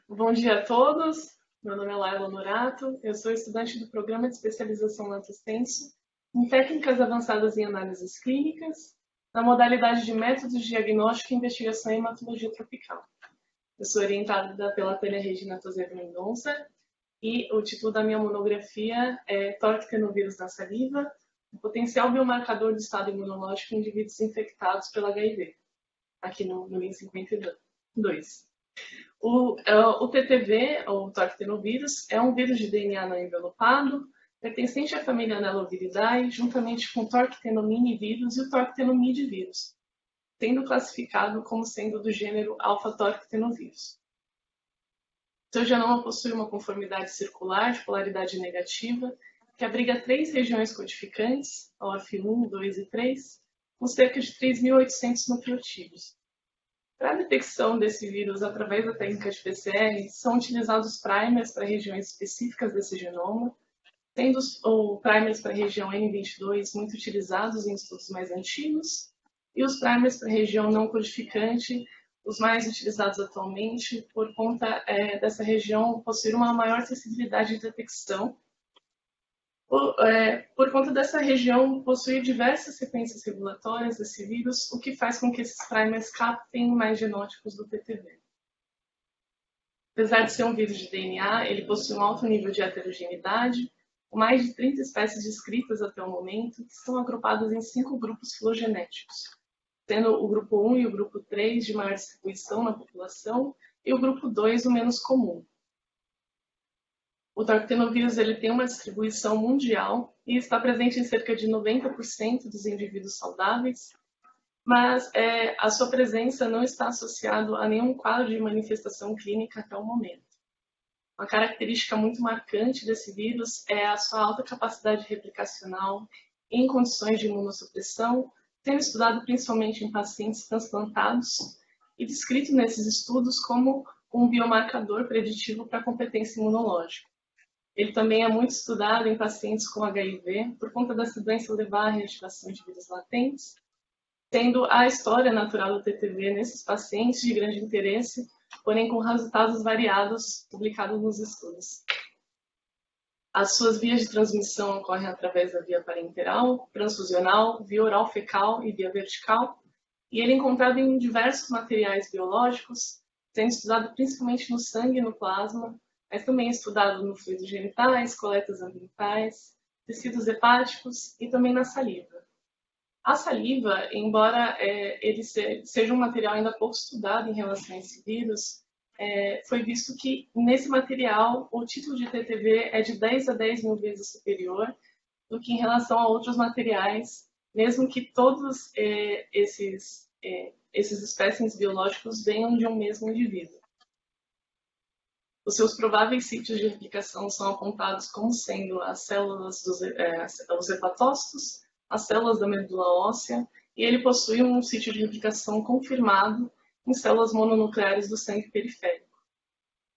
Bom dia a todos. Meu nome é Laila Norato. Eu sou estudante do Programa de Especialização Lato Sensu em Técnicas Avançadas em Análises Clínicas, na modalidade de Métodos de Diagnóstico, Investigação e Hematologia Tropical. Eu sou orientada pela Tânia Regina Tozedo Mendonça e o título da minha monografia é Torque-tenovírus na saliva, o potencial biomarcador do estado imunológico em indivíduos infectados pelo HIV, aqui no link 52. O TTV, ou torque-tenovírus, é um vírus de DNA não envelopado, pertencente à família Aneloviridae, juntamente com o torque-tenomine-vírus e o torque-tenomide-vírus, sendo classificado como sendo do gênero alfa-torque-tenovírus. Seu genoma possui uma conformidade circular de polaridade negativa, que abriga 3 regiões codificantes, OF1, 2 e 3, com cerca de 3.800 nucleotídeos. Para a detecção desse vírus através da técnica de PCR, são utilizados primers para regiões específicas desse genoma, sendo os primers para a região N22 muito utilizados em estudos mais antigos, e os primers para a região não codificante, os mais utilizados atualmente, por conta dessa região possuir uma maior sensibilidade de detecção. Por conta dessa região possuir diversas sequências regulatórias desse vírus, o que faz com que esses primers captem mais genótipos do TTV. Apesar de ser um vírus de DNA, ele possui um alto nível de heterogeneidade, com mais de 30 espécies descritas até o momento, que estão agrupadas em 5 grupos filogenéticos, sendo o grupo 1 e o grupo 3 de maior distribuição na população e o grupo 2 o menos comum. O torque-tenovírus tem uma distribuição mundial e está presente em cerca de 90% dos indivíduos saudáveis, mas a sua presença não está associada a nenhum quadro de manifestação clínica até o momento. Uma característica muito marcante desse vírus é a sua alta capacidade replicacional em condições de imunossupressão, sendo estudado principalmente em pacientes transplantados e descrito nesses estudos como um biomarcador preditivo para a competência imunológica. Ele também é muito estudado em pacientes com HIV por conta dessa doença levar à reativação de vírus latentes, tendo a história natural do TTV nesses pacientes de grande interesse, porém com resultados variados publicados nos estudos. As suas vias de transmissão ocorrem através da via parenteral, transfusional, via oral fecal e via vertical, e ele é encontrado em diversos materiais biológicos, sendo estudado principalmente no sangue e no plasma, mas também é estudado no fluidos genitais, coletas ambientais, tecidos hepáticos e também na saliva. A saliva, embora ele seja um material ainda pouco estudado em relação a esse vírus, foi visto que nesse material o título de TTV é de 10 a 10 mil vezes superior do que em relação a outros materiais, mesmo que todos esses espécimes biológicos venham de um mesmo indivíduo. Os seus prováveis sítios de replicação são apontados como sendo as células os hepatócitos, as células da medula óssea, e ele possui um sítio de replicação confirmado em células mononucleares do sangue periférico.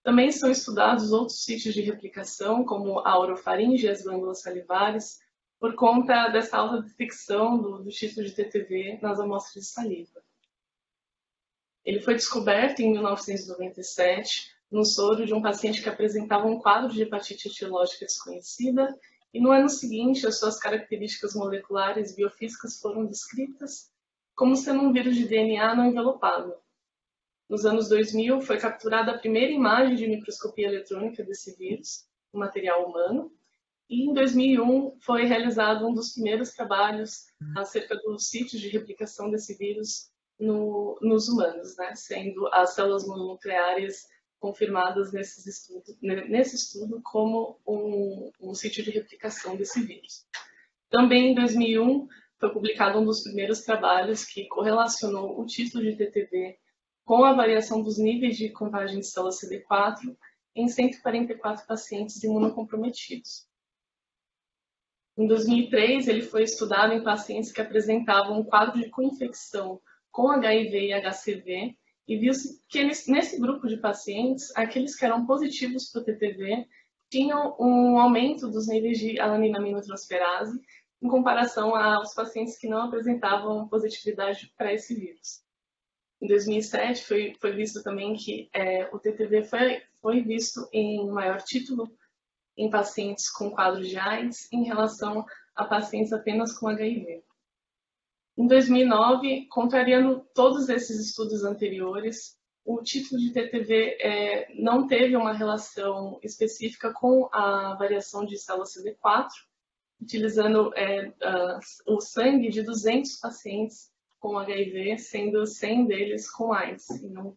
Também são estudados outros sítios de replicação, como a orofaringe e as glândulas salivares, por conta dessa alta detecção do título de TTV nas amostras de saliva. Ele foi descoberto em 1997 no soro de um paciente que apresentava um quadro de hepatite etiológica desconhecida, e no ano seguinte as suas características moleculares e biofísicas foram descritas como sendo um vírus de DNA não envelopado. Nos anos 2000 foi capturada a primeira imagem de microscopia eletrônica desse vírus, no material humano, e em 2001 foi realizado um dos primeiros trabalhos acerca dos sítios de replicação desse vírus nos humanos, né? Sendo as células mononucleares confirmadas nesse estudo como um sítio de replicação desse vírus. Também em 2001 foi publicado um dos primeiros trabalhos que correlacionou o título de TTV com a variação dos níveis de contagem de células CD4 em 144 pacientes imunocomprometidos. Em 2003, ele foi estudado em pacientes que apresentavam um quadro de co-infecção com HIV e HCV, e viu-se que nesse grupo de pacientes, aqueles que eram positivos para o TTV tinham um aumento dos níveis de alanina-aminotransferase em comparação aos pacientes que não apresentavam positividade para esse vírus. Em 2007 foi visto também que o TTV foi visto em maior título em pacientes com quadros de AIDS em relação a pacientes apenas com HIV. Em 2009, contrariando todos esses estudos anteriores, o título de TTV não teve uma relação específica com a variação de célula CD4, utilizando o sangue de 200 pacientes com HIV, sendo 100 deles com AIDS, e não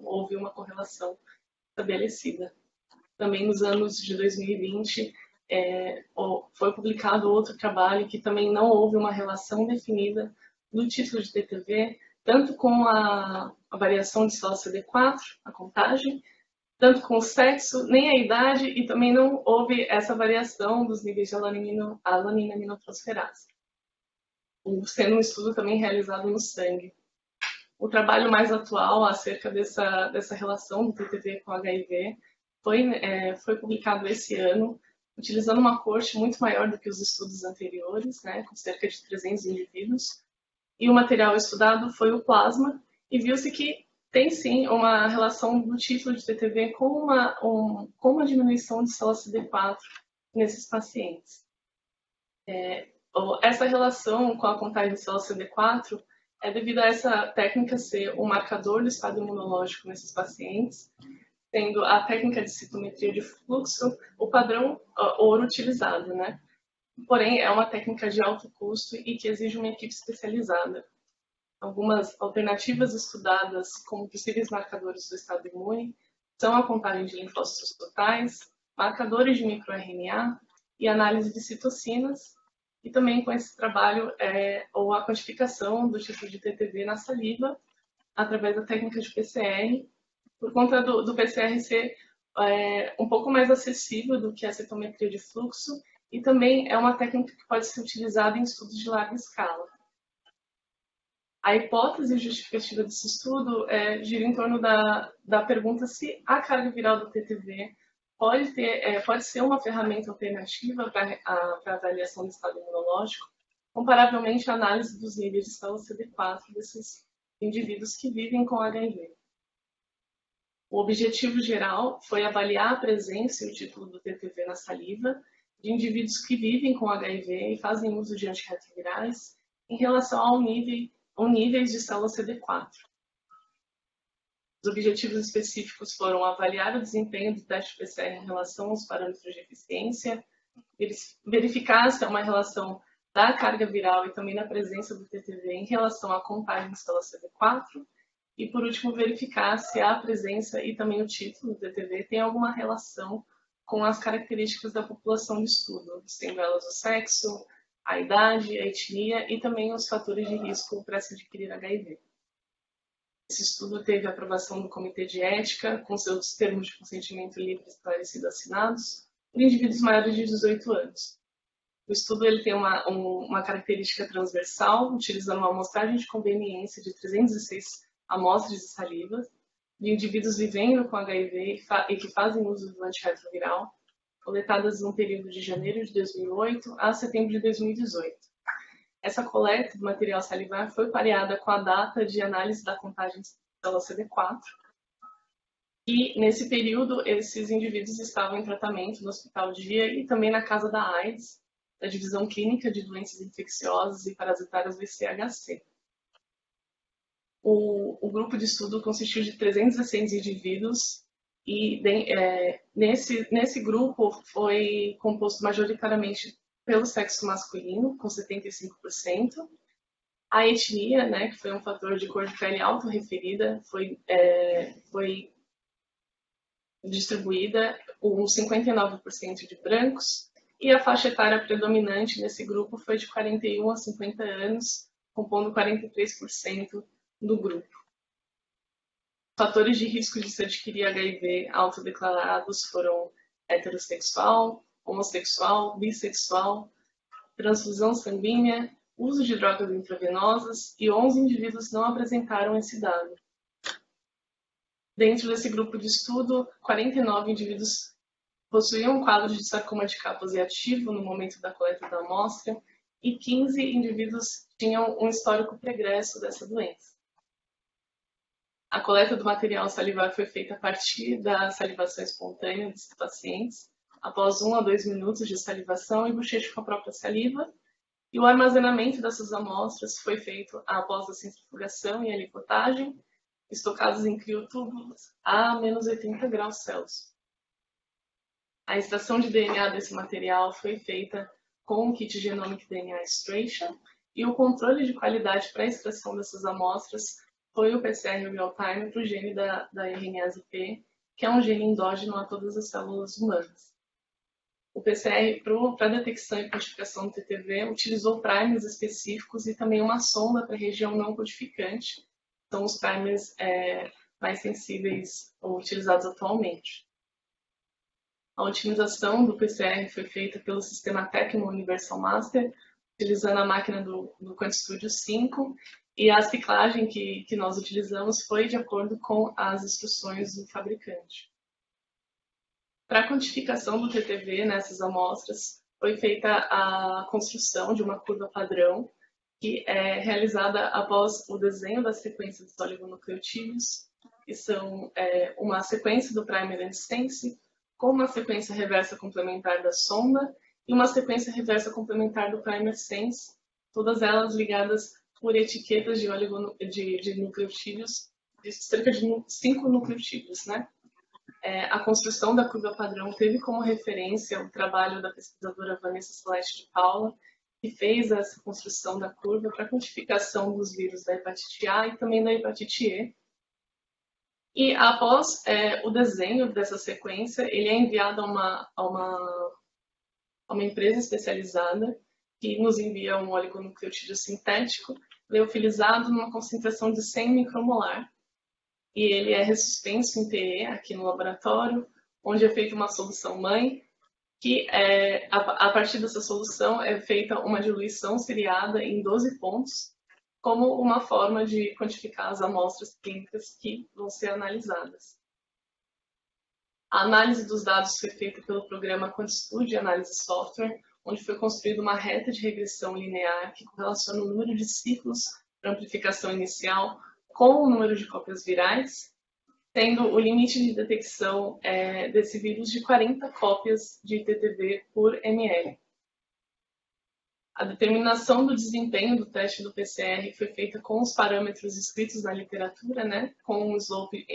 houve uma correlação estabelecida. Também nos anos de 2020 foi publicado outro trabalho que também não houve uma relação definida do título de TTV, tanto com a variação de célula CD4, a contagem, tanto com o sexo, nem a idade, e também não houve essa variação dos níveis de alanina aminotransferase, sendo um estudo também realizado no sangue. O trabalho mais atual acerca dessa relação do TTV com HIV foi publicado esse ano, utilizando uma corte muito maior do que os estudos anteriores, né, com cerca de 300 indivíduos, e o material estudado foi o plasma, e viu-se que tem sim uma relação do título de TTV com uma diminuição de célula CD4 nesses pacientes. Essa relação com a contagem de célula CD4 é devido a essa técnica ser um marcador do estado imunológico nesses pacientes, sendo a técnica de citometria de fluxo o padrão ouro utilizado, né? Porém, é uma técnica de alto custo e que exige uma equipe especializada. Algumas alternativas estudadas como possíveis marcadores do estado imune são a contagem de linfócitos totais, marcadores de microRNA e análise de citocinas, e também com esse trabalho ou a quantificação do título de TTV na saliva através da técnica de PCR, por conta do PCR ser um pouco mais acessível do que a citometria de fluxo, e também é uma técnica que pode ser utilizada em estudos de larga escala. A hipótese justificativa desse estudo gira em torno da pergunta se a carga viral do TTV pode ser uma ferramenta alternativa para a avaliação do estado imunológico, comparavelmente à análise dos níveis de célula CD4 desses indivíduos que vivem com HIV. O objetivo geral foi avaliar a presença e o título do TTV na saliva de indivíduos que vivem com HIV e fazem uso de antirretrovirais em relação ao níveis de célula CD4. Os objetivos específicos foram avaliar o desempenho do teste PCR em relação aos parâmetros de eficiência, verificar se há uma relação da carga viral e também da presença do TTV em relação à contagem de célula CD4, e, por último, verificar se a presença e também o título do TTV tem alguma relação com as características da população de estudo, sendo elas o sexo, a idade, a etnia e também os fatores de risco para se adquirir HIV. Esse estudo teve a aprovação do Comitê de Ética, com seus termos de consentimento livre, esclarecido assinados, por indivíduos maiores de 18 anos. O estudo ele tem uma característica transversal, utilizando uma amostragem de conveniência de 306 amostras de saliva, de indivíduos vivendo com HIV e que fazem uso do antirretroviral, coletadas no período de janeiro de 2008 a setembro de 2018. Essa coleta do material salivar foi pareada com a data de análise da contagem de célula CD4, e nesse período esses indivíduos estavam em tratamento no Hospital Dia e também na Casa da AIDS, da Divisão Clínica de Doenças Infecciosas e Parasitárias VCHC. O grupo de estudo consistiu de 316 indivíduos e nesse grupo foi composto majoritariamente pelo sexo masculino, com 75%. A etnia, né, que foi um fator de cor de pele autorreferida, foi distribuída com 59% de brancos, e a faixa etária predominante nesse grupo foi de 41 a 50 anos, compondo 43% do grupo. Fatores de risco de se adquirir HIV autodeclarados foram heterossexual, homossexual, bissexual, transfusão sanguínea, uso de drogas intravenosas, e 11 indivíduos não apresentaram esse dado. Dentro desse grupo de estudo, 49 indivíduos possuíam um quadro de sarcoma de Kaposi ativo no momento da coleta da amostra, e 15 indivíduos tinham um histórico pregresso dessa doença. A coleta do material salivar foi feita a partir da salivação espontânea dos pacientes, após 1 a 2 minutos de salivação e bochecho com a própria saliva. E o armazenamento dessas amostras foi feito após a centrifugação e a liquotagem, estocados em criotubos a menos 80 graus Celsius. A extração de DNA desse material foi feita com o kit Genomic DNA Extraction e o controle de qualidade para a extração dessas amostras foi o PCR real-time para o gene da RNase P, que é um gene endógeno a todas as células humanas. O PCR para detecção e quantificação do TTV utilizou primers específicos e também uma sonda para a região não codificante, são os primers mais sensíveis ou utilizados atualmente. A otimização do PCR foi feita pelo sistema Tecno Universal Master, utilizando a máquina do QuantStudio 5, e a ciclagem que nós utilizamos foi de acordo com as instruções do fabricante. Para a quantificação do TTV nessas amostras, foi feita a construção de uma curva padrão, que é realizada após o desenho da sequência dos oligonucleotídeos, que são uma sequência do primer antisense, com uma sequência reversa complementar da sonda e uma sequência reversa complementar do primer sense, todas elas ligadas por etiquetas de nucleotídeos, de cerca de 5 nucleotídeos, né? A construção da curva padrão teve como referência o trabalho da pesquisadora Vanessa Celeste de Paula, que fez essa construção da curva para quantificação dos vírus da hepatite A e também da hepatite E. E após o desenho dessa sequência, ele é enviado a uma empresa especializada que nos envia um oligonucleotídeo sintético, leofilizado numa concentração de 100 micromolar. E ele é ressuspenso em PE aqui no laboratório, onde é feita uma solução mãe, que a partir dessa solução é feita uma diluição seriada em 12 pontos, como uma forma de quantificar as amostras clínicas que vão ser analisadas. A análise dos dados foi feita pelo programa QuantStudio de análise software, onde foi construída uma reta de regressão linear que correlaciona o número de ciclos para amplificação inicial com o número de cópias virais, tendo o limite de detecção desse vírus de 40 cópias de TTV por ml. A determinação do desempenho do teste do PCR foi feita com os parâmetros escritos na literatura, né, com um slope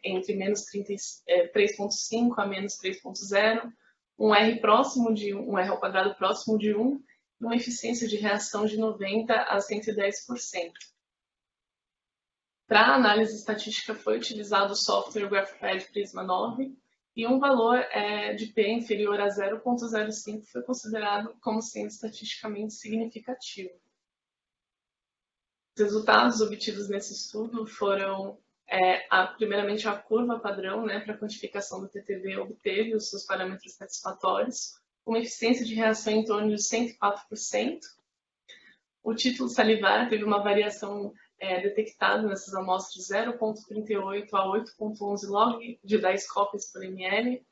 entre menos 3,5 a menos 3,0, um R próximo de um R ao quadrado próximo de 1 e uma eficiência de reação de 90 a 110%. Para a análise estatística foi utilizado o software GraphPad Prisma 9 e um valor de P inferior a 0,05 foi considerado como sendo estatisticamente significativo. Os resultados obtidos nesse estudo foram, primeiramente, a curva padrão, né, para a quantificação do TTV obteve os seus parâmetros satisfatórios, uma eficiência de reação em torno de 104%. O título salivar teve uma variação detectada nessas amostras de 0,38 a 8,11 log de 10 cópias por ml.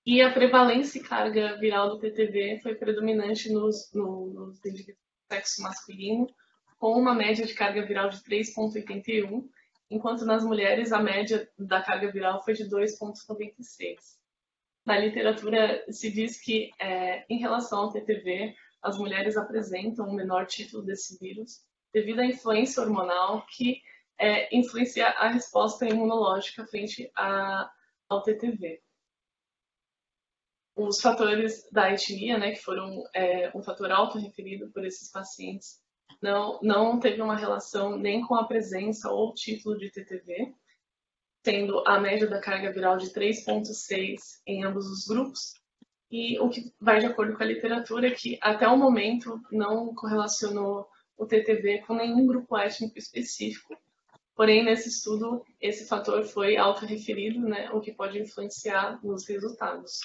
E a prevalência e carga viral do TTV foi predominante nos indivíduos do sexo masculino, com uma média de carga viral de 3,81, enquanto nas mulheres a média da carga viral foi de 2,96. Na literatura se diz que, em relação ao TTV, as mulheres apresentam um menor título desse vírus, devido à influência hormonal que influencia a resposta imunológica frente ao TTV. Os fatores da etnia, né, que foram um fator autorreferido por esses pacientes, não teve uma relação nem com a presença ou título de TTV, tendo a média da carga viral de 3,6 em ambos os grupos, e o que vai de acordo com a literatura é que até o momento não correlacionou o TTV com nenhum grupo étnico específico. Porém, nesse estudo, esse fator foi autorreferido, né, o que pode influenciar nos resultados.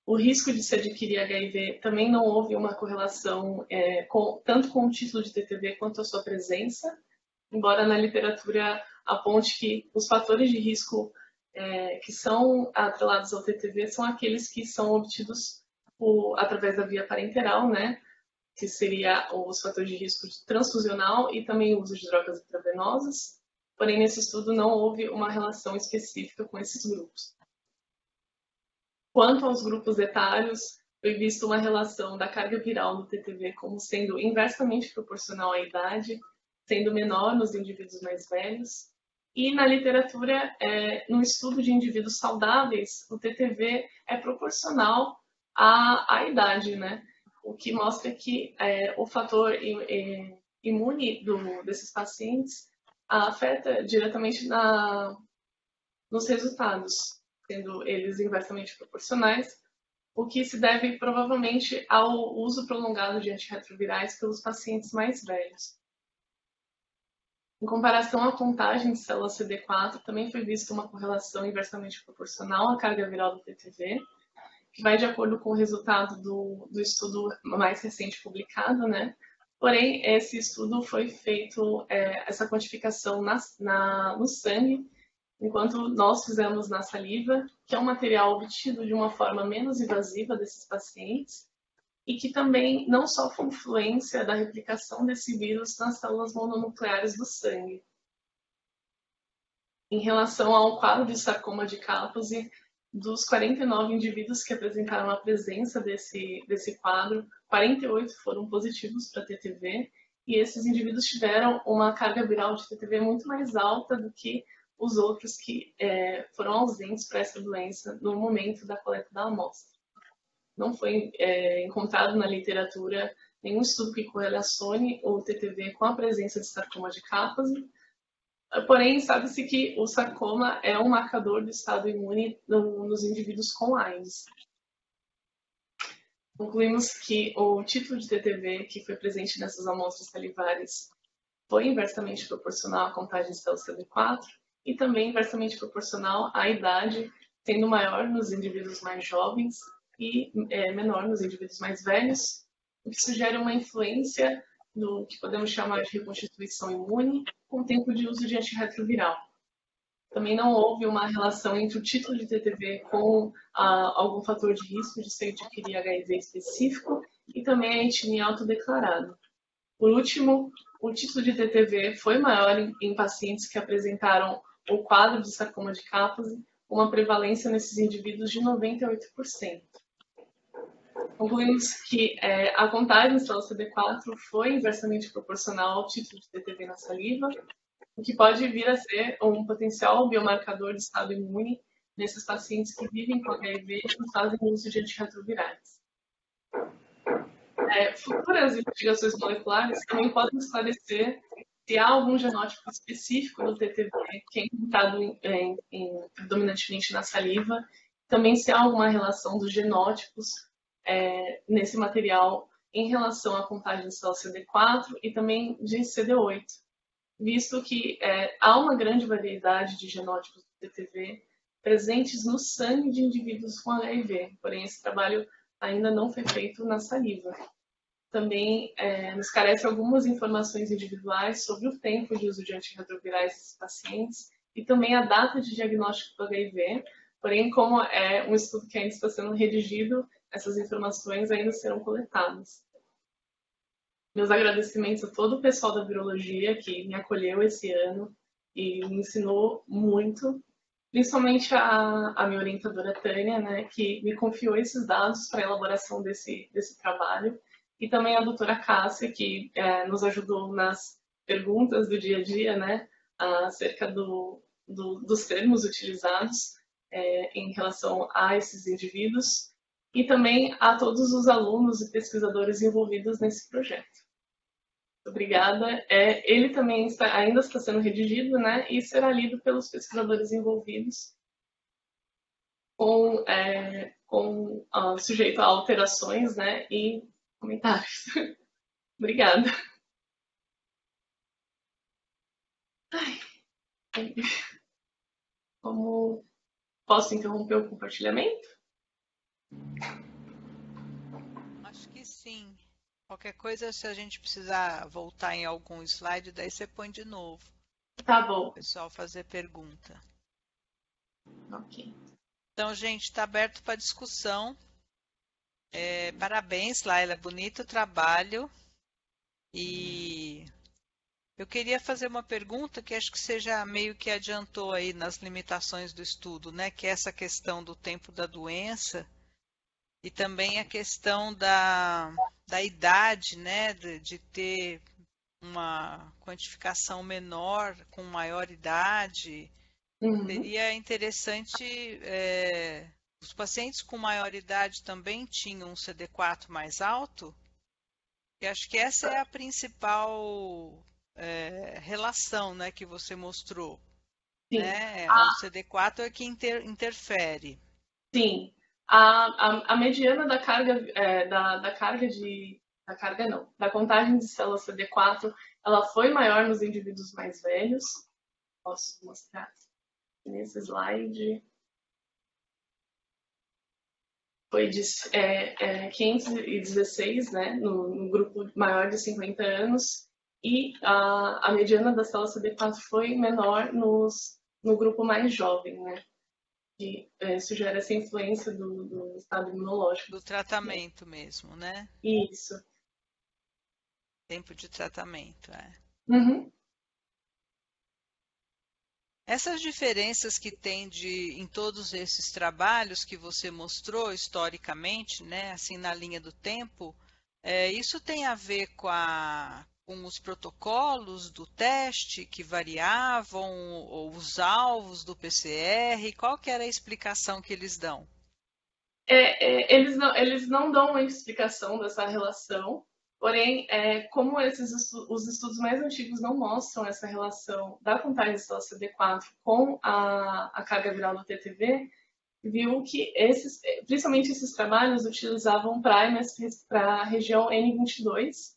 O risco de se adquirir HIV também não houve uma correlação tanto com o título de TTV quanto a sua presença, embora na literatura aponte que os fatores de risco que são atrelados ao TTV são aqueles que são obtidos através da via parenteral, né, que seria os fatores de risco transfusional e também o uso de drogas intravenosas. Porém, nesse estudo não houve uma relação específica com esses grupos. Quanto aos grupos etários, foi vista uma relação da carga viral do TTV como sendo inversamente proporcional à idade, sendo menor nos indivíduos mais velhos. E na literatura, no estudo de indivíduos saudáveis, o TTV é proporcional à idade, né? O que mostra que o fator imune desses pacientes afeta diretamente nos resultados, sendo eles inversamente proporcionais, o que se deve provavelmente ao uso prolongado de antirretrovirais pelos pacientes mais velhos. Em comparação à contagem de células CD4, também foi vista uma correlação inversamente proporcional à carga viral do TTV, que vai de acordo com o resultado do estudo mais recente publicado, né? Porém, esse estudo foi feito, essa quantificação no sangue, enquanto nós fizemos na saliva, que é um material obtido de uma forma menos invasiva desses pacientes, e que também não sofre influência da replicação desse vírus nas células mononucleares do sangue. Em relação ao quadro de sarcoma de Kaposi, dos 49 indivíduos que apresentaram a presença desse quadro, 48 foram positivos para TTV, e esses indivíduos tiveram uma carga viral de TTV muito mais alta do que os outros que foram ausentes para essa doença no momento da coleta da amostra. Não foi encontrado na literatura nenhum estudo que correlacione o TTV com a presença de sarcoma de Kaposi. Porém, sabe-se que o sarcoma é um marcador do estado imune nos indivíduos com AIDS. Concluímos que o título de TTV que foi presente nessas amostras salivares foi inversamente proporcional à contagem de células CD4 e também inversamente proporcional à idade, sendo maior nos indivíduos mais jovens e menor nos indivíduos mais velhos, o que sugere uma influência do que podemos chamar de reconstituição imune com o tempo de uso de antirretroviral. Também não houve uma relação entre o título de TTV com algum fator de risco de se adquirir HIV específico e também a etnia autodeclarada. Por último, o título de TTV foi maior em pacientes que apresentaram o quadro de sarcoma de Kaposi, uma prevalência nesses indivíduos de 98%. Concluímos que a contagem de células CD4 foi inversamente proporcional ao título de TTV na saliva, o que pode vir a ser um potencial biomarcador de estado imune nesses pacientes que vivem com HIV e fazem uso de antirretrovirais. Futuras investigações moleculares também podem esclarecer se há algum genótipo específico do TTV que é encontrado predominantemente na saliva, também se há alguma relação dos genótipos nesse material em relação à contagem de células CD4 e também de CD8, visto que há uma grande variedade de genótipos do TTV presentes no sangue de indivíduos com HIV, porém esse trabalho ainda não foi feito na saliva. Também nos carece algumas informações individuais sobre o tempo de uso de antirretrovirais desses pacientes e também a data de diagnóstico do HIV, porém como é um estudo que ainda está sendo redigido, essas informações ainda serão coletadas. Meus agradecimentos a todo o pessoal da virologia que me acolheu esse ano e me ensinou muito, principalmente a minha orientadora Tânia, né, que me confiou esses dados para a elaboração desse trabalho, e também a doutora Cássia, que nos ajudou nas perguntas do dia a dia, né, acerca dos termos utilizados em relação a esses indivíduos, e também a todos os alunos e pesquisadores envolvidos nesse projeto. Obrigada. Ele também ainda está sendo redigido, né, e será lido pelos pesquisadores envolvidos sujeito a alterações, né, e comentários. Obrigada. Como posso interromper o compartilhamento? Acho que sim. Qualquer coisa, se a gente precisar voltar em algum slide, daí você põe de novo. Tá bom. O pessoal fazer pergunta. Ok. Então, gente, está aberto para discussão. Parabéns, Laila, bonito trabalho. E eu queria fazer uma pergunta que acho que você já meio que adiantou aí nas limitações do estudo, né? Que é essa questão do tempo da doença e também a questão da idade, né? De ter uma quantificação menor com maior idade. Uhum. Seria interessante, os pacientes com maior idade também tinham um CD4 mais alto? E acho que essa é a principal relação, né, que você mostrou, Sim. né? O CD4 é que interfere. Sim, a mediana da carga, da carga da carga não, da contagem de células CD4, ela foi maior nos indivíduos mais velhos. Posso mostrar nesse slide. Foi de 516, né, no grupo maior de 50 anos, e a mediana da célula CD4 foi menor no grupo mais jovem, né? Que sugere essa influência do estado imunológico Do dos pacientes. tratamento mesmo, né? Isso. Tempo de tratamento, é. Uhum. Essas diferenças que tem em todos esses trabalhos que você mostrou historicamente, né, assim na linha do tempo, isso tem a ver com os protocolos do teste que variavam, ou os alvos do PCR? Qual que era a explicação que eles dão? Eles não dão uma explicação dessa relação, porém, como os estudos mais antigos não mostram essa relação da contagem de células CD4 com a carga viral do TTV, viu que principalmente esses trabalhos utilizavam primers para a região N22,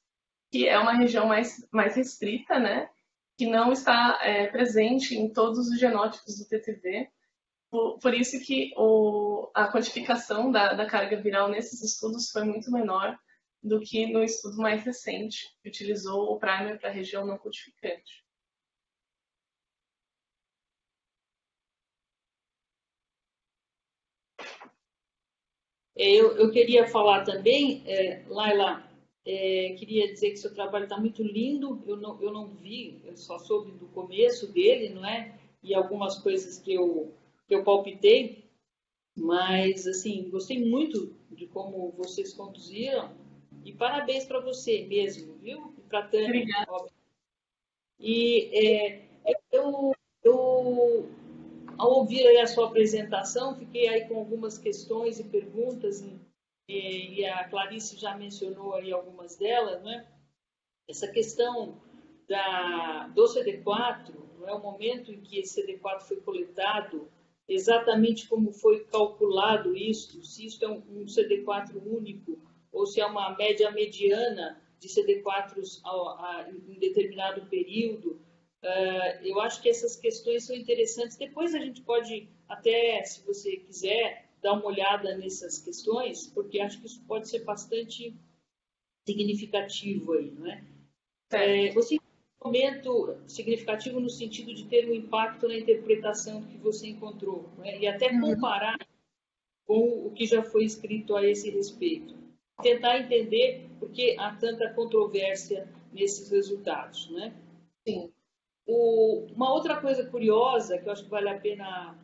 que é uma região mais restrita, né? Que não está presente em todos os genótipos do TTV. Por isso que a quantificação da carga viral nesses estudos foi muito menor do que no estudo mais recente, que utilizou o primer para a região não codificante. Eu queria falar também, Laila, queria dizer que seu trabalho está muito lindo. Eu não vi, eu só soube do começo dele, não é? E algumas coisas que eu palpitei, mas, assim, gostei muito de como vocês conduziram. E parabéns para você mesmo, viu? E para a Tânia, Obrigada. óbvio. E eu ao ouvir aí a sua apresentação, fiquei aí com algumas questões e perguntas, e a Clarice já mencionou aí algumas delas, né? Essa questão do CD4, não é o momento em que esse CD4 foi coletado, exatamente como foi calculado isso, se isso é um CD4 único ou se é uma média mediana de CD4s em determinado período. Eu acho que essas questões são interessantes. Depois a gente pode até, se você quiser, dar uma olhada nessas questões, porque acho que isso pode ser bastante significativo aí, não é? Você tem um momento significativo no sentido de ter um impacto na interpretação do que você encontrou, não é? E até Uhum. comparar com o que já foi escrito a esse respeito. Tentar entender por que há tanta controvérsia nesses resultados, não é? Sim. Uma outra coisa curiosa, que eu acho que vale a pena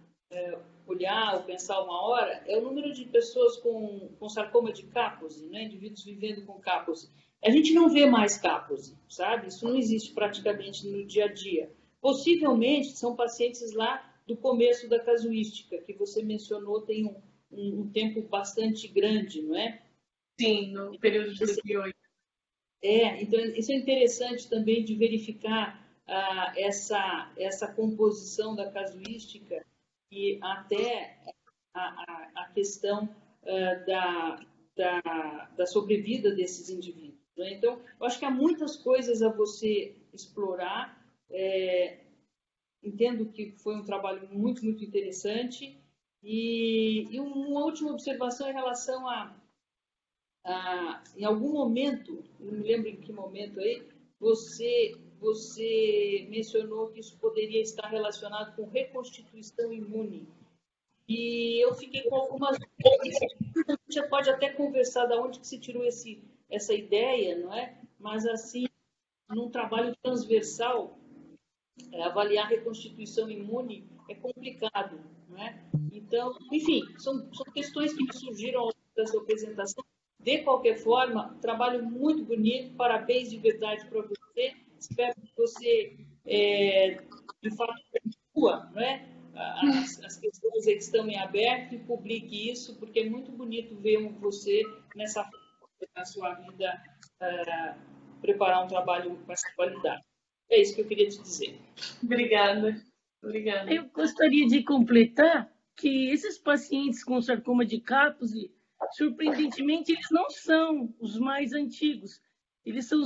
olhar ou pensar uma hora, é o número de pessoas com sarcoma de Kaposi, né? Indivíduos vivendo com Kaposi. A gente não vê mais Kaposi, sabe? Isso não existe praticamente no dia a dia. Possivelmente são pacientes lá do começo da casuística, que você mencionou tem um tempo bastante grande, não é? Sim, no período de 2008. Então isso é interessante também de verificar essa composição da casuística e até a questão da sobrevida desses indivíduos, né? Então, eu acho que há muitas coisas a você explorar. Entendo que foi um trabalho muito, muito interessante. E uma última observação em relação em algum momento, não me lembro em que momento aí, você mencionou que isso poderia estar relacionado com reconstituição imune. E eu fiquei com algumas dúvidas. A gente pode até conversar de onde que se tirou essa ideia, não é? Mas, assim, num trabalho transversal, avaliar a reconstituição imune é complicado, não é? Então, enfim, são questões que me surgiram ao longo da sua apresentação. De qualquer forma, trabalho muito bonito, parabéns de verdade para você. Espero que você, de fato, conclua, não é? As questões que estão em aberto e publique isso, porque é muito bonito ver você nessa fase da sua vida preparar um trabalho com essa qualidade. É isso que eu queria te dizer. Obrigada. Obrigada. Eu gostaria de completar que esses pacientes com sarcoma de Kaposi, surpreendentemente, eles não são os mais antigos. Eles são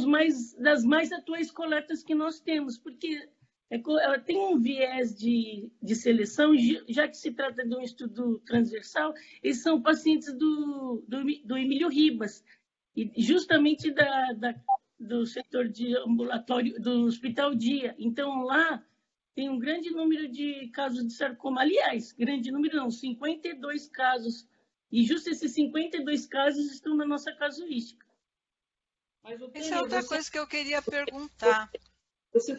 das mais atuais coletas que nós temos, porque ela tem um viés de seleção, já que se trata de um estudo transversal, eles são pacientes do Emílio Ribas, e justamente do setor de ambulatório, do Hospital Dia. Então, lá tem um grande número de casos de sarcoma. Aliás, grande número não, 52 casos. E justo esses 52 casos estão na nossa casuística. Mas, essa é outra coisa que eu queria perguntar. Você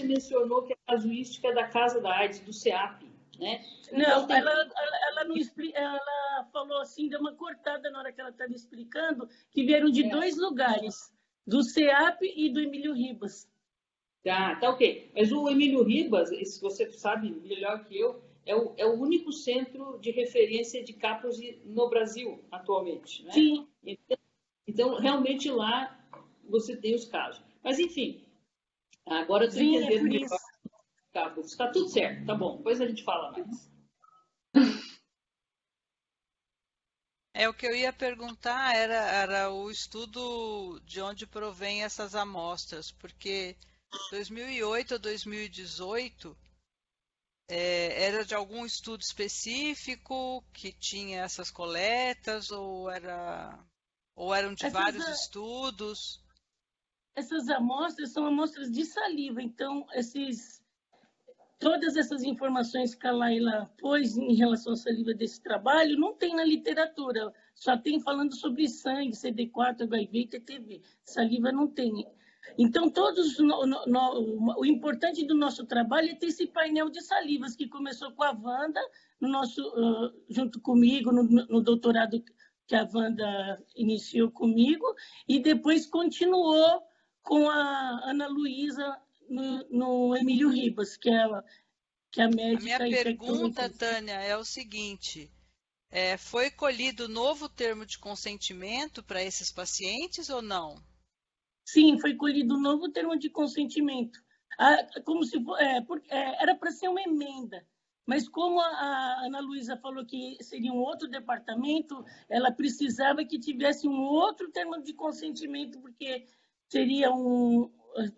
mencionou que a casuística é da Casa da AIDS, do CEAP, né? Não, ela não explica, ela falou assim, deu uma cortada na hora que ela estava explicando, que vieram de 2 lugares, do CEAP e do Emílio Ribas. Tá ok. Mas o Emílio Ribas, se você sabe melhor que eu, é o único centro de referência de Kaposi no Brasil, atualmente, né? Sim. Então, realmente lá você tem os casos. Mas, enfim, agora eu estou entendendo melhor. Está tudo certo, tá bom. Depois a gente fala mais. O que eu ia perguntar era o estudo de onde provém essas amostras, porque 2008 a 2018 era de algum estudo específico que tinha essas coletas ou eram de vários estudos? Essas amostras são amostras de saliva, então todas essas informações que a Laila pôs em relação à saliva desse trabalho não tem na literatura, só tem falando sobre sangue, CD4, HIV e TTV. Saliva não tem. Então, o importante do nosso trabalho é ter esse painel de salivas, que começou com a Wanda, junto comigo, no doutorado que a Wanda iniciou comigo, e depois continuou com a Ana Luísa no Emílio Ribas, que é a médica. A minha pergunta, Tânia, é o seguinte: foi colhido novo termo de consentimento para esses pacientes ou não? Sim, foi colhido um novo termo de consentimento. Como se era para ser uma emenda, mas como a Ana Luísa falou que seria um outro departamento, ela precisava que tivesse um outro termo de consentimento, porque seria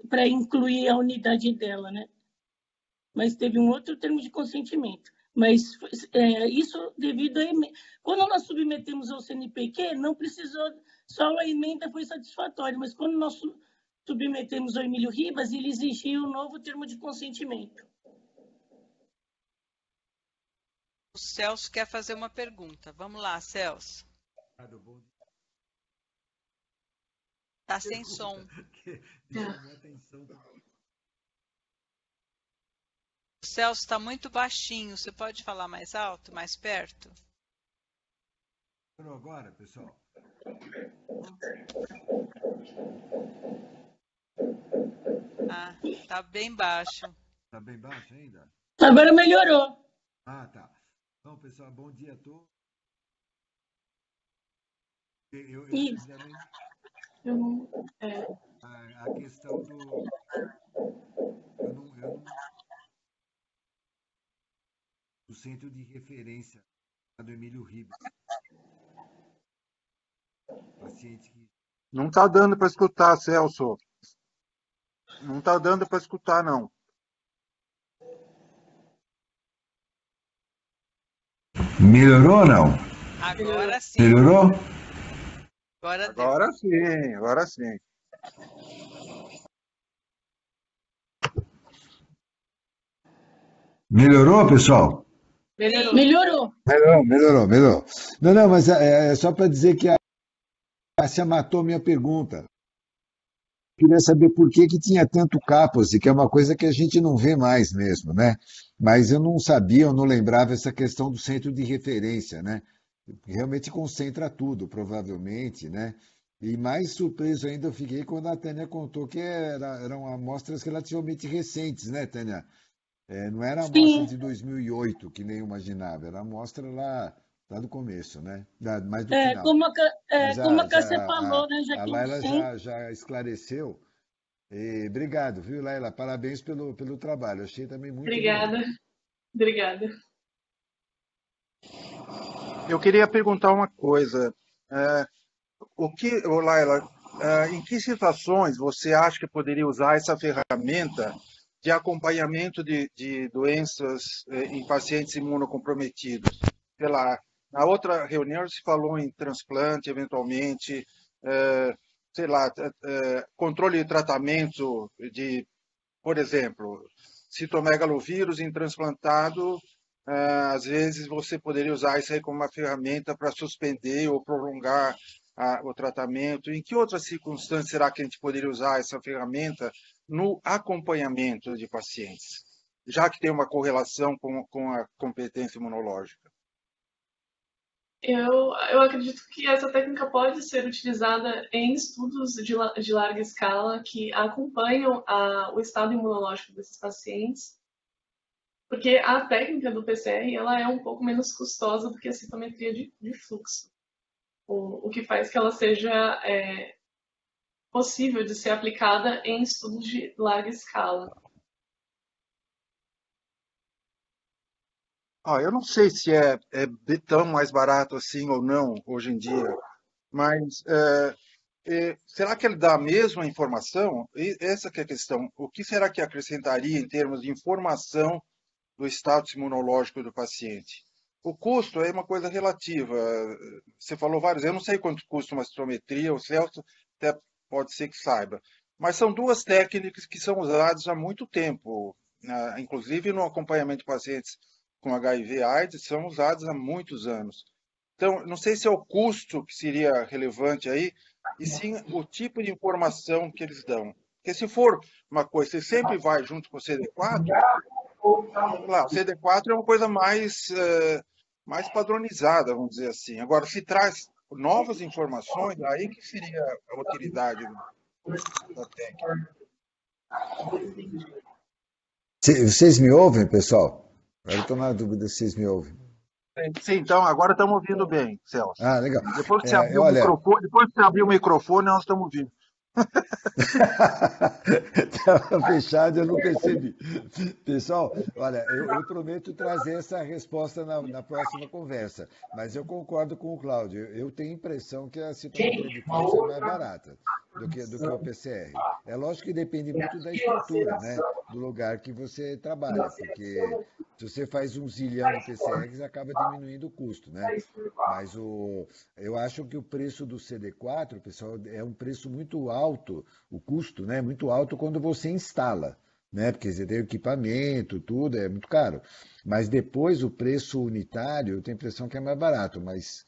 para incluir a unidade dela, né? Mas teve um outro termo de consentimento. Mas isso devido a emenda. Quando nós submetemos ao CNPq, não precisou, só a emenda foi satisfatória, mas quando nós submetemos ao Emílio Ribas, ele exigia um novo termo de consentimento. O Celso quer fazer uma pergunta. Vamos lá, Celso. Está sem som. O Celso está muito baixinho. Você pode falar mais alto, mais perto? Agora, pessoal. Tá bem baixo. Tá bem baixo ainda? Agora melhorou. Tá. Então, pessoal, bom dia a todos. A questão do centro de referência do Emílio Ribas. Paciente que... Não está dando para escutar, Celso. Não está dando para escutar, não. Melhorou ou não? Agora sim. Melhorou? Agora sim, agora sim. Melhorou, pessoal? Melhorou. Melhorou. Não, mas é só para dizer que a Cássia matou a minha pergunta. Queria saber por que que tinha tanto Kaposi, que é uma coisa que a gente não vê mais mesmo, né? Mas eu não sabia, eu não lembrava essa questão do centro de referência, né? Realmente concentra tudo, provavelmente, né? E mais surpreso ainda eu fiquei quando a Tânia contou que eram amostras relativamente recentes, né, Tânia? Não era amostra Sim, de 2008, que nem eu imaginava, era amostra lá do começo, né? Mais do é, final. Mas como a Cássia falou, né, já a que o Laila centro. já esclareceu. E obrigado, viu, Laila? Parabéns pelo trabalho. Achei também muito bonito. Obrigada, obrigada. Eu queria perguntar uma coisa. Laila, em que situações você acha que poderia usar essa ferramenta de acompanhamento de doenças em pacientes imunocomprometidos? Sei lá, na outra reunião se falou em transplante, eventualmente, eh, sei lá, controle e tratamento de, por exemplo, citomegalovírus em transplantado. Às vezes você poderia usar isso aí como uma ferramenta para suspender ou prolongar o tratamento. Em que outras circunstâncias será que a gente poderia usar essa ferramenta no acompanhamento de pacientes, já que tem uma correlação com a competência imunológica? Eu acredito que essa técnica pode ser utilizada em estudos de larga escala que acompanham o estado imunológico desses pacientes, porque a técnica do PCR ela é um pouco menos custosa do que a citometria de fluxo, o que faz que ela seja possível de ser aplicada em estudos de larga escala. Eu não sei se é tão mais barato assim ou não hoje em dia, mas será que ele dá a mesma informação? E essa que é a questão. O que será que acrescentaria em termos de informação do status imunológico do paciente? O custo é uma coisa relativa. Você falou vários, eu não sei quanto custa uma citometria, o Celso até pode ser que saiba. Mas são duas técnicas que são usadas há muito tempo, inclusive no acompanhamento de pacientes com HIV/AIDS, são usadas há muitos anos. Então, não sei se é o custo que seria relevante aí, e sim o tipo de informação que eles dão. Porque se for uma coisa, você sempre vai junto com o CD4, lá, o CD4 é uma coisa mais padronizada, vamos dizer assim. Agora, se traz novas informações, aí que seria a utilidade da técnica. Vocês me ouvem, pessoal? Agora estou na dúvida se vocês me ouvem. Sim, então agora estamos ouvindo bem, Celso. Ah, legal. Depois que você abriu o Olha, microfone, nós estamos ouvindo. estava fechado, eu não percebi. Pessoal, olha, eu prometo trazer essa resposta na próxima conversa, mas eu concordo com o Cláudio. Eu tenho a impressão que a citometria de fluxo é mais barata do que o PCR. É lógico que depende muito da estrutura, né? Do lugar que você trabalha, porque se você faz 1 zilhão de PCRs, acaba diminuindo o custo, né? Mas eu acho que o preço do CD4, pessoal, é um preço muito alto, o custo, né? Muito alto quando você instala, né? Porque você tem equipamento, tudo, é muito caro. Mas depois o preço unitário, eu tenho a impressão que é mais barato, mas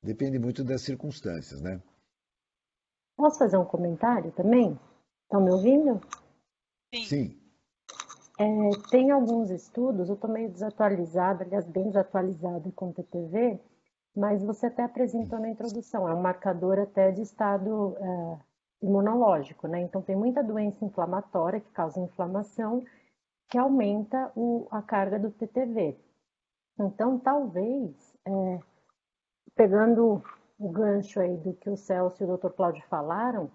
depende muito das circunstâncias, né? Posso fazer um comentário também? Estão me ouvindo? Sim. Sim. Tem alguns estudos, eu estou meio desatualizada, aliás, bem desatualizada com o TPV, mas você até apresentou na introdução, é um marcador até de estado imunológico, né? Então, tem muita doença inflamatória que causa inflamação, que aumenta a carga do TTV. Então, talvez, pegando o gancho aí do que o Celso e o Dr. Cláudio falaram,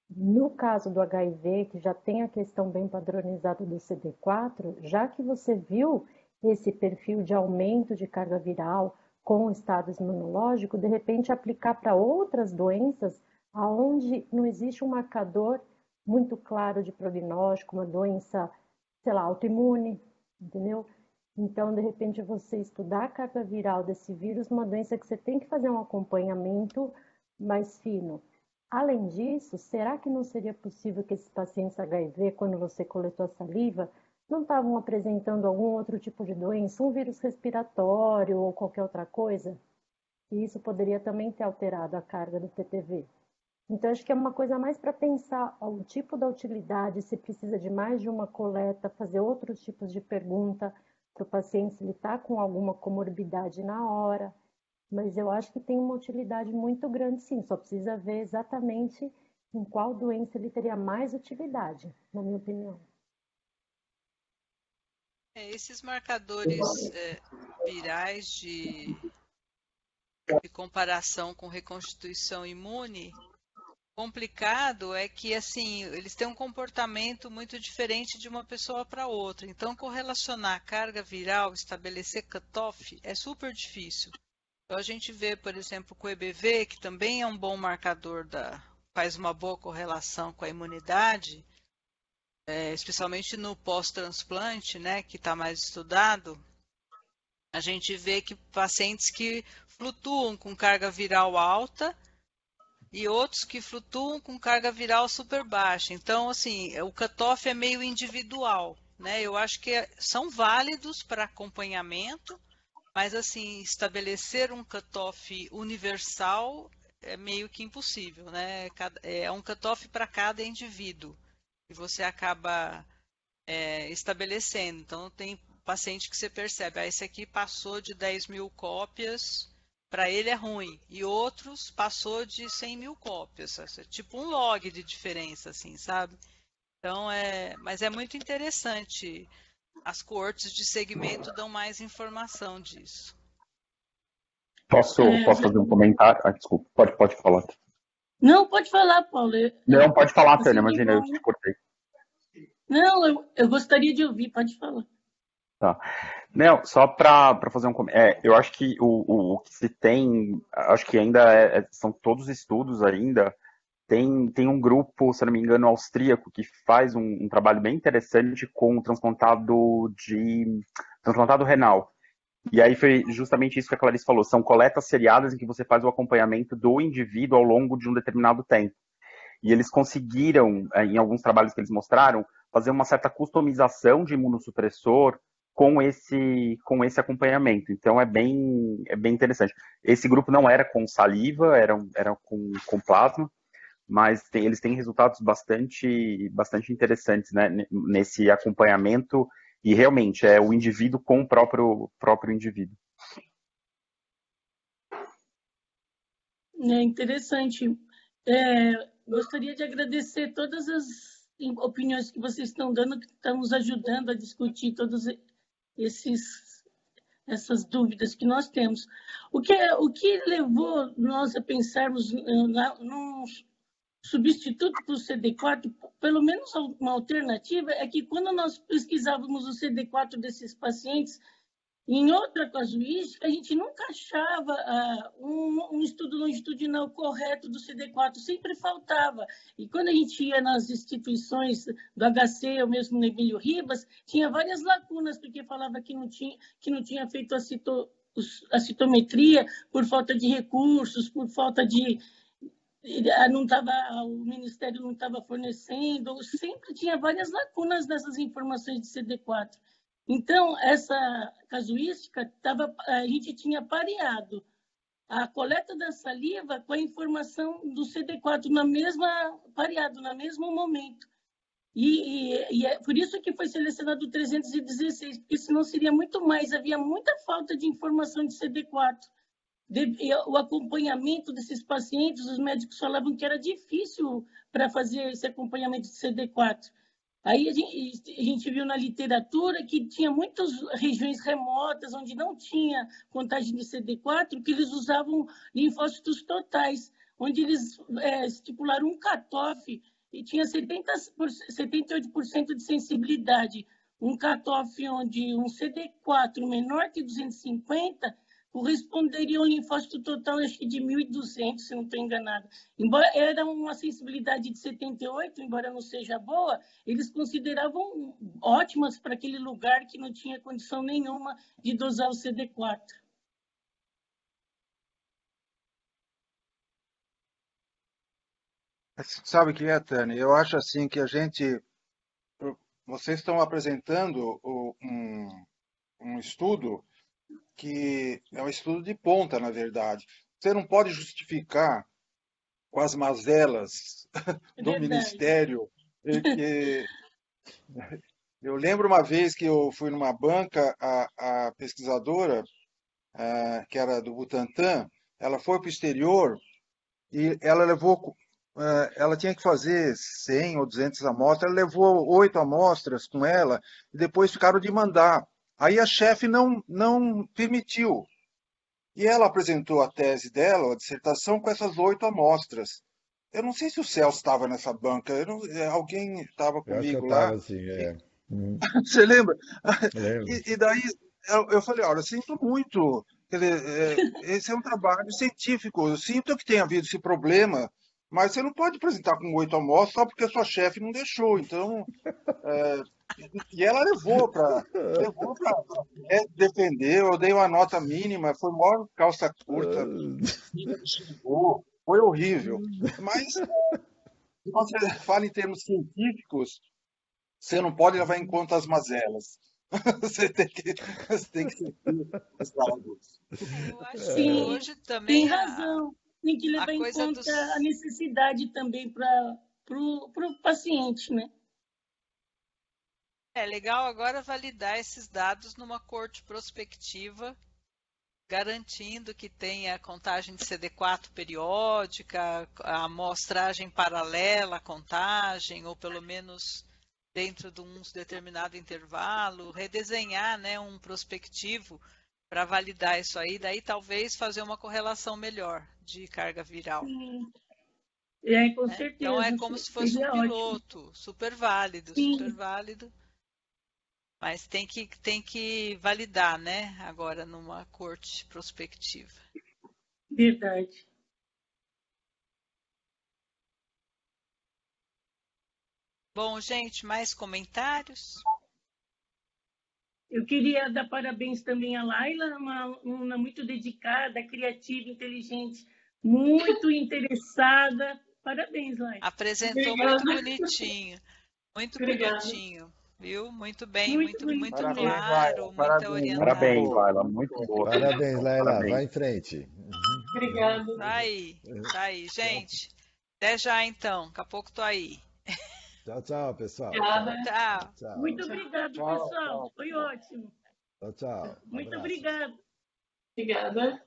no caso do HIV, que já tem a questão bem padronizada do CD4, já que você viu esse perfil de aumento de carga viral com o estado imunológico, de repente aplicar para outras doenças onde não existe um marcador muito claro de prognóstico, uma doença, sei lá, autoimune, entendeu? Então, de repente, você estudar a carga viral desse vírus, uma doença que você tem que fazer um acompanhamento mais fino. Além disso, será que não seria possível que esses pacientes HIV, quando você coletou a saliva, não estavam apresentando algum outro tipo de doença, um vírus respiratório ou qualquer outra coisa? E isso poderia também ter alterado a carga do PTV. Então, acho que é uma coisa mais para pensar o tipo da utilidade, se precisa de mais de uma coleta, fazer outros tipos de pergunta para o paciente se ele está com alguma comorbidade na hora. Mas eu acho que tem uma utilidade muito grande, sim. Só precisa ver exatamente em qual doença ele teria mais utilidade, na minha opinião. Esses marcadores virais de comparação com reconstituição imune, complicado é que assim eles têm um comportamento muito diferente de uma pessoa para outra. Então, correlacionar a carga viral, estabelecer cutoff é super difícil. Então, a gente vê, por exemplo, com o EBV, que também é um bom marcador, faz uma boa correlação com a imunidade, especialmente no pós-transplante, né, que está mais estudado, a gente vê que pacientes que flutuam com carga viral alta e outros que flutuam com carga viral super baixa. Então, assim, o cutoff é meio individual, né? Eu acho que são válidos para acompanhamento, mas, assim, estabelecer um cutoff universal é meio que impossível, né? É um cutoff para cada indivíduo que você acaba estabelecendo. Então, tem paciente que você percebe, esse aqui passou de 10.000 cópias, para ele é ruim, e outros passou de 100.000 cópias, é tipo um log de diferença, assim, sabe? Então, mas é muito interessante, as coortes de segmento dão mais informação disso. Posso fazer um comentário? Desculpa, pode falar. Não, pode falar, Paulo. Não, pode falar, Tânia, imagina, eu te cortei. Não, eu gostaria de ouvir, pode falar. Tá. Não, só para fazer um comentário, eu acho que o que se tem, acho que ainda são todos estudos ainda, tem um grupo, se não me engano, austríaco, que faz um trabalho bem interessante com transplantado renal. E aí foi justamente isso que a Clarice falou, são coletas seriadas em que você faz o acompanhamento do indivíduo ao longo de um determinado tempo. E eles conseguiram, em alguns trabalhos que eles mostraram, fazer uma certa customização de imunossupressor com esse acompanhamento. Então é bem interessante. Esse grupo não era com saliva, era com plasma, mas eles têm resultados bastante interessantes, né, nesse acompanhamento, e realmente é o indivíduo com o próprio indivíduo. É interessante. Gostaria de agradecer todas as opiniões que vocês estão dando, que estão nos ajudando a discutir todas essas dúvidas que nós temos. O que levou nós a pensarmos num substituto para o CD4, pelo menos uma alternativa, é que quando nós pesquisávamos o CD4 desses pacientes, em outra casuística, a gente nunca achava um estudo longitudinal correto do CD4, sempre faltava. E quando a gente ia nas instituições do HC, ou mesmo no Emílio Ribas, tinha várias lacunas, porque falava que não tinha feito a citometria por falta de recursos, por falta de... o Ministério não estava fornecendo, sempre tinha várias lacunas nessas informações de CD4. Então, essa casuística, a gente tinha pareado a coleta da saliva com a informação do CD4 pareado, no mesmo momento. E é por isso que foi selecionado o 316, porque senão seria muito mais, havia muita falta de informação de CD4. O acompanhamento desses pacientes, os médicos falavam que era difícil para fazer esse acompanhamento de CD4. Aí a gente viu na literatura que tinha muitas regiões remotas onde não tinha contagem de CD4, que eles usavam linfócitos totais, onde eles estipularam um cutoff e tinha 78% de sensibilidade. Um cutoff onde um CD4 menor que 250 corresponderia a um linfócito total, acho que de 1.200, se não estou enganado. Embora era uma sensibilidade de 78, embora não seja boa, eles consideravam ótimas para aquele lugar que não tinha condição nenhuma de dosar o CD4. Sabe o que é, Tânia? Eu acho assim que a gente vocês estão apresentando um estudo que é um estudo de ponta, na verdade. Você não pode justificar com as mazelas É do verdade. Ministério. Eu lembro uma vez que eu fui numa banca, a pesquisadora, que era do Butantan, ela foi para o exterior e ela levou, ela tinha que fazer 100 ou 200 amostras, ela levou 8 amostras com ela e depois ficaram de mandar. Aí a chefe não permitiu. E ela apresentou a tese dela, a dissertação, com essas 8 amostras. Eu não sei se o Celso estava nessa banca, alguém estava Eu acho que eu comigo lá. estava assim, é. Você lembra? Lembro. E daí eu falei, olha, eu sinto muito. Quer dizer, esse é um trabalho científico. Eu sinto que tenha havido esse problema, mas você não pode apresentar com 8 amostras só porque a sua chefe não deixou. Então, e ela levou para defender. Eu dei uma nota mínima, foi maior calça curta, foi horrível. Mas se você fala em termos científicos, você não pode levar em conta as mazelas. Você tem que seguir os dados. Eu acho que Sim, hoje tem também razão. Tem que levar a em coisa conta dos. a necessidade também para o paciente, né? É legal agora validar esses dados numa corte prospectiva, garantindo que tenha contagem de CD4 periódica, a amostragem paralela à contagem, ou pelo menos dentro de um determinado intervalo, redesenhar, né, um prospectivo para validar isso aí, daí talvez fazer uma correlação melhor de carga viral. Sim, com Né? certeza. Então é como se fosse um Seria ótimo. piloto, super válido, Sim. super válido. Mas tem que validar, né? Agora numa corte prospectiva. Verdade. Bom, gente, mais comentários? Eu queria dar parabéns também à Laila, uma aluna muito dedicada, criativa, inteligente, muito interessada. Parabéns, Laila. Apresentou Obrigada. muito bonitinho. Muito Obrigada. bonitinho. Viu? Muito bem, Muito muito bonito. Parabéns, claro, Laila. muito Parabéns, orientado. Parabéns, Laila, muito boa. Parabéns, Laila. Parabéns. Vai em frente. Obrigada. Tá aí, gente. Até já então. Daqui a pouco tô aí. Tchau, tchau, pessoal. Obrigada. Tchau. Tchau. Muito obrigado, Tchau, pessoal. tchau. Foi ótimo. Tchau, tchau. Muito Abraço. obrigado. Obrigada.